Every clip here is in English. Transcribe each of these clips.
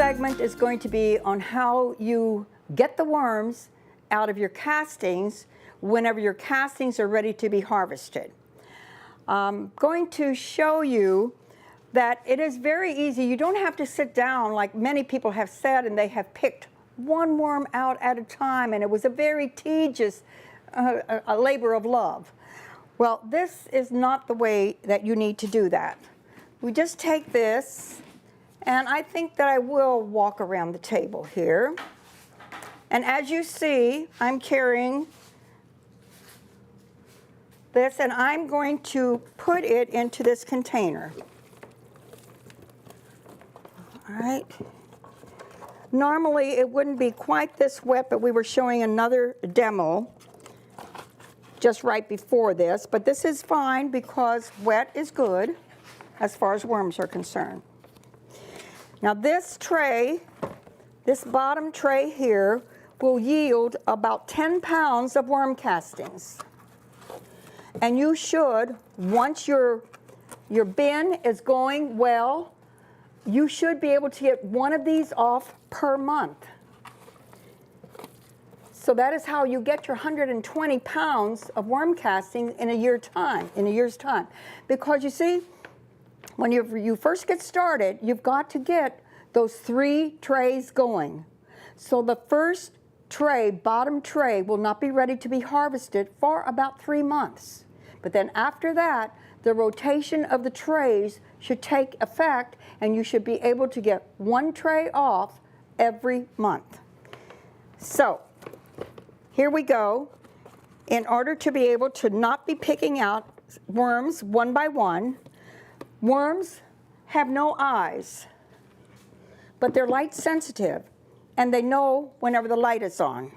segment is going to be on how you get the worms out of your castings whenever your castings are ready to be harvested. I'm going to show you that it is very easy. You don't have to sit down like many people have said, and they have picked one worm out at a time, and it was a very tedious a labor of love. Well, this is not the way that you need to do that. We just take this, and I think that I will walk around the table here. And as you see, I'm carrying this, and I'm going to put it into this container. All right. Normally, it wouldn't be quite this wet, but we were showing another demo just right before this. But this is fine because wet is good as far as worms are concerned. Now this tray, this bottom tray here, will yield about 10 pounds of worm castings. And you should, once your bin is going well, you should be able to get one of these off per month. So that is how you get your 120 pounds of worm casting in a year's time. Because you see, when you first get started, you've got to get those 3 trays going. So the first tray, bottom tray, will not be ready to be harvested for about 3 months. But then after that, the rotation of the trays should take effect, and you should be able to get 1 tray off every month. So here we go. In order to be able to not be picking out worms one by one, worms have no eyes, but they're light sensitive, and they know whenever the light is on.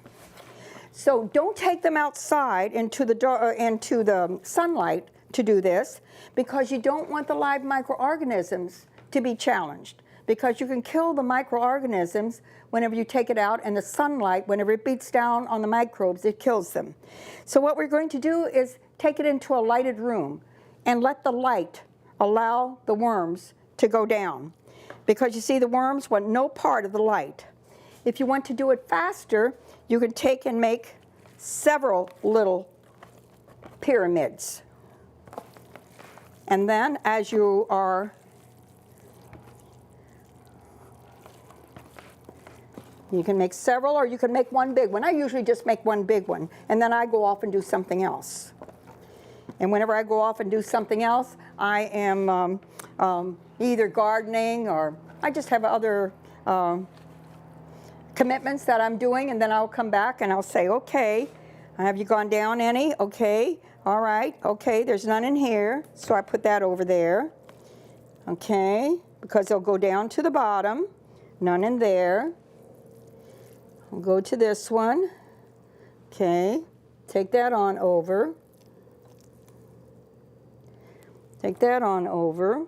So don't take them outside into the sunlight to do this, because you don't want the live microorganisms to be challenged, because you can kill the microorganisms whenever you take it out, and the sunlight, whenever it beats down on the microbes, it kills them. So what we're going to do is take it into a lighted room and let the light allow the worms to go down, because you see the worms want no part of the light. If you want to do it faster, you can take and make several little pyramids. And then as you are, you can make several, or you can make one big one. I usually just make one big one, and then I go off and do something else. And whenever I go off and do something else, I am either gardening, or I just have other commitments that I'm doing, and then I'll come back and I'll say, okay, have you gone down any? Okay, all right, okay, there's none in here, so I put that over there. Okay, because they'll go down to the bottom, none in there. I'll go to this one. Okay, take that on over. Take that on over.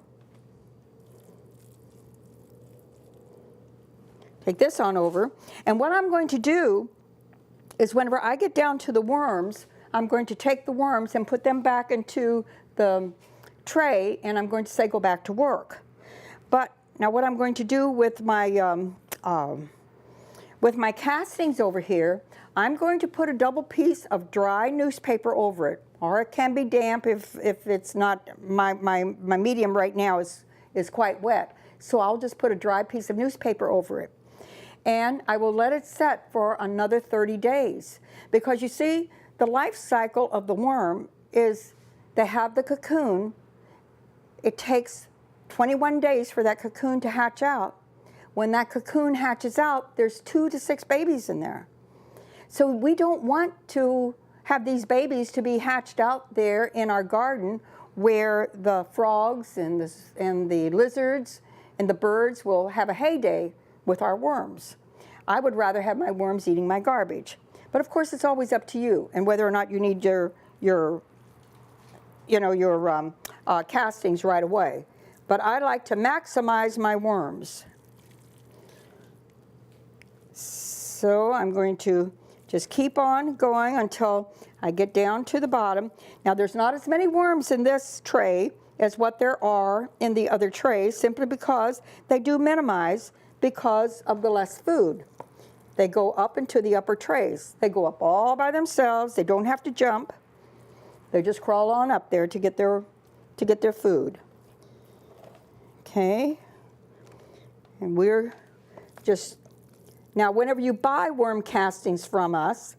Take this on over. And what I'm going to do is whenever I get down to the worms, I'm going to take the worms and put them back into the tray, and I'm going to say go back to work. But now what I'm going to do with my castings over here, I'm going to put a double piece of dry newspaper over it, or it can be damp if it's not, my medium right now is quite wet. So I'll just put a dry piece of newspaper over it. And I will let it set for another 30 days. Because you see, the life cycle of the worm is they have the cocoon. It takes 21 days for that cocoon to hatch out. When that cocoon hatches out, there's 2 to 6 babies in there. So we don't want to have these babies to be hatched out there in our garden where the frogs and the lizards and the birds will have a heyday with our worms. I would rather have my worms eating my garbage. But of course, it's always up to you and whether or not you need your castings right away. But I like to maximize my worms. So I'm going to just keep on going until I get down to the bottom. Now there's not as many worms in this tray as what there are in the other trays, simply because they do minimize because of the less food. They go up into the upper trays. They go up all by themselves. They don't have to jump. They just crawl on up there to get their food. Okay. And we're just, now whenever you buy worm castings from us,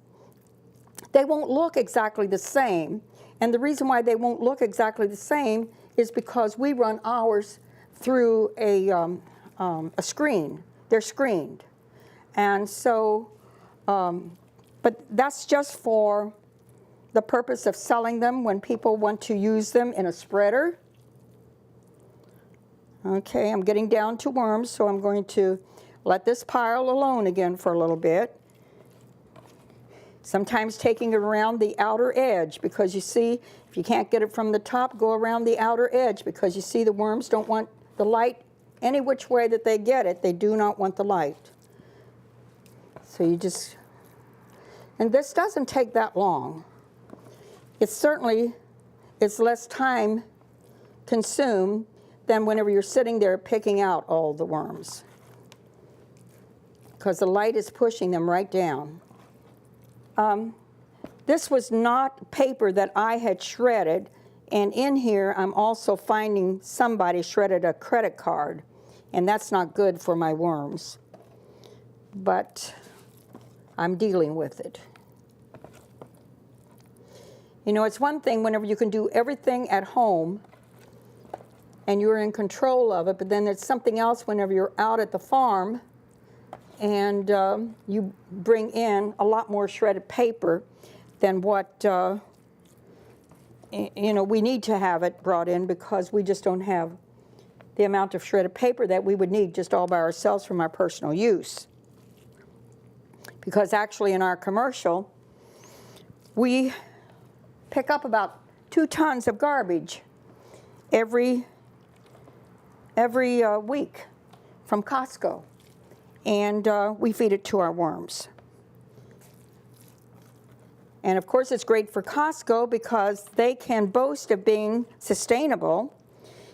they won't look exactly the same. And the reason why they won't look exactly the same is because we run ours through a screen. They're screened. And so, but that's just for the purpose of selling them when people want to use them in a spreader. Okay, I'm getting down to worms, so I'm going to let this pile alone again for a little bit. Sometimes taking it around the outer edge, because you see, if you can't get it from the top, go around the outer edge, because you see the worms don't want the light any which way that they get it. They do not want the light. So you just, and this doesn't take that long. It's certainly, it's less time consumed than whenever you're sitting there picking out all the worms, because the light is pushing them right down. This was not paper that I had shredded, and in here I'm also finding somebody shredded a credit card, and that's not good for my worms. But I'm dealing with it. You know, it's one thing whenever you can do everything at home and you're in control of it, but then it's something else whenever you're out at the farm and you bring in a lot more shredded paper than what, you know, we need to have it brought in, because we just don't have the amount of shredded paper that we would need just all by ourselves from our personal use. Because actually in our commercial, we pick up about 2 tons of garbage every week from Costco, and we feed it to our worms. And of course it's great for Costco because they can boast of being sustainable.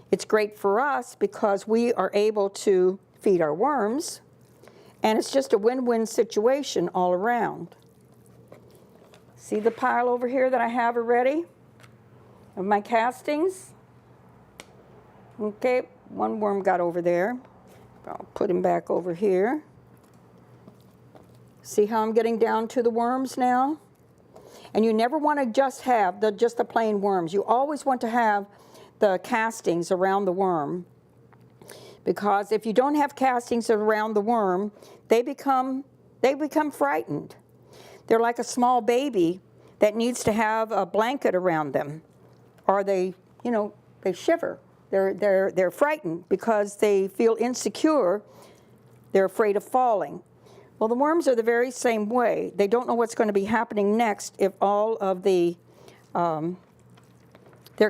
It's great for us because we are able to feed our worms, and it's just a win-win situation all around. See the pile over here that I have already of my castings? Okay, one worm got over there. I'll put him back over here. See how I'm getting down to the worms now? And you never want to just have just the plain worms. You always want to have the castings around the worm, because if you don't have castings around the worm, they become frightened. They're like a small baby that needs to have a blanket around them, or they shiver. They're frightened because they feel insecure. They're afraid of falling. Well, the worms are the very same way. They don't know what's going to be happening next if all of their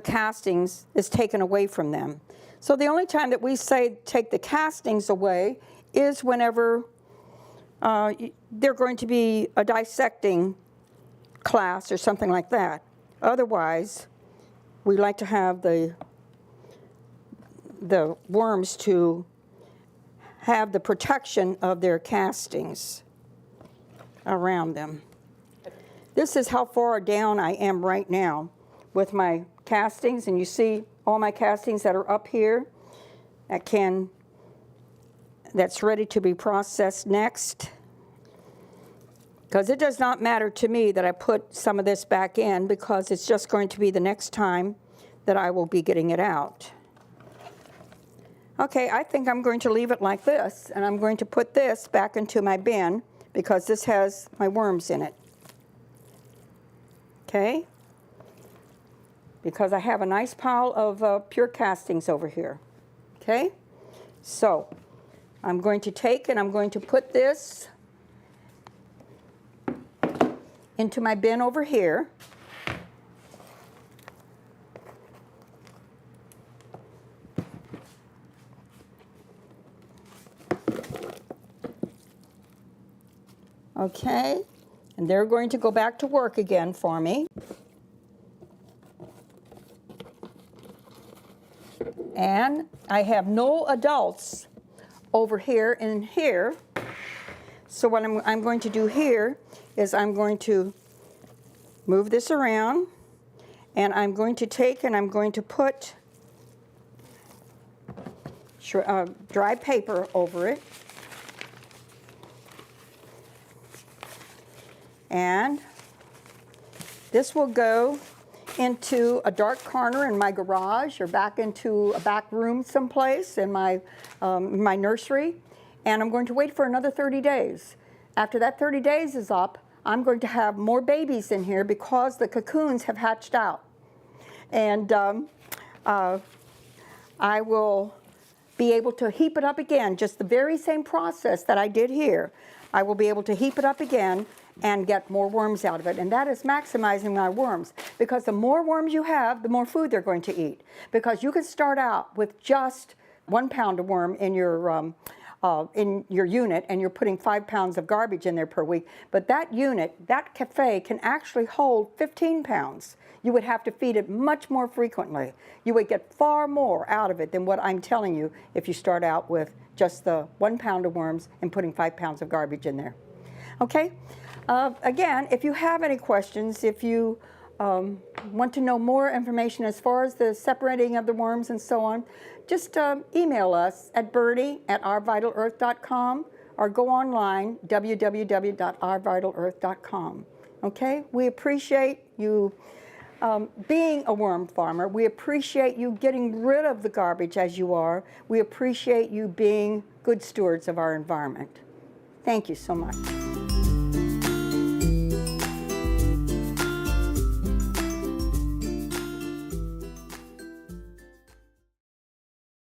castings is taken away from them. So the only time that we say take the castings away is whenever they're going to be a dissecting class or something like that. Otherwise, we like to have the worms to have the protection of their castings around them. This is how far down I am right now with my castings, and you see all my castings that are up here that's ready to be processed next. Because it does not matter to me that I put some of this back in, because it's just going to be the next time that I will be getting it out. Okay, I think I'm going to leave it like this, and I'm going to put this back into my bin because this has my worms in it. Okay? Because I have a nice pile of pure castings over here. Okay? So, I'm going to take and I'm going to put this into my bin over here. Okay, and they're going to go back to work again for me. And I have no adults over here and here. So what I'm going to do here is I'm going to move this around, and I'm going to take and I'm going to put dry paper over it. And this will go into a dark corner in my garage or back into a back room someplace in my nursery. And I'm going to wait for another 30 days. After that 30 days is up, I'm going to have more babies in here because the cocoons have hatched out. And I will be able to heap it up again, just the very same process that I did here. I will be able to heap it up again and get more worms out of it. And that is maximizing my worms, because the more worms you have, the more food they're going to eat. Because you can start out with just 1 pound of worm in your unit, and you're putting 5 pounds of garbage in there per week. But that unit, that cafe, can actually hold 15 pounds. You would have to feed it much more frequently. You would get far more out of it than what I'm telling you if you start out with just the 1 pound of worms and putting 5 pounds of garbage in there. Okay? Again, if you have any questions, if you want to know more information as far as the separating of the worms and so on, just email us at Birdie@OurVitalEarth.com or go online, www.OurVitalEarth.com. Okay? We appreciate you being a worm farmer. We appreciate you getting rid of the garbage as you are. We appreciate you being good stewards of our environment. Thank you so much.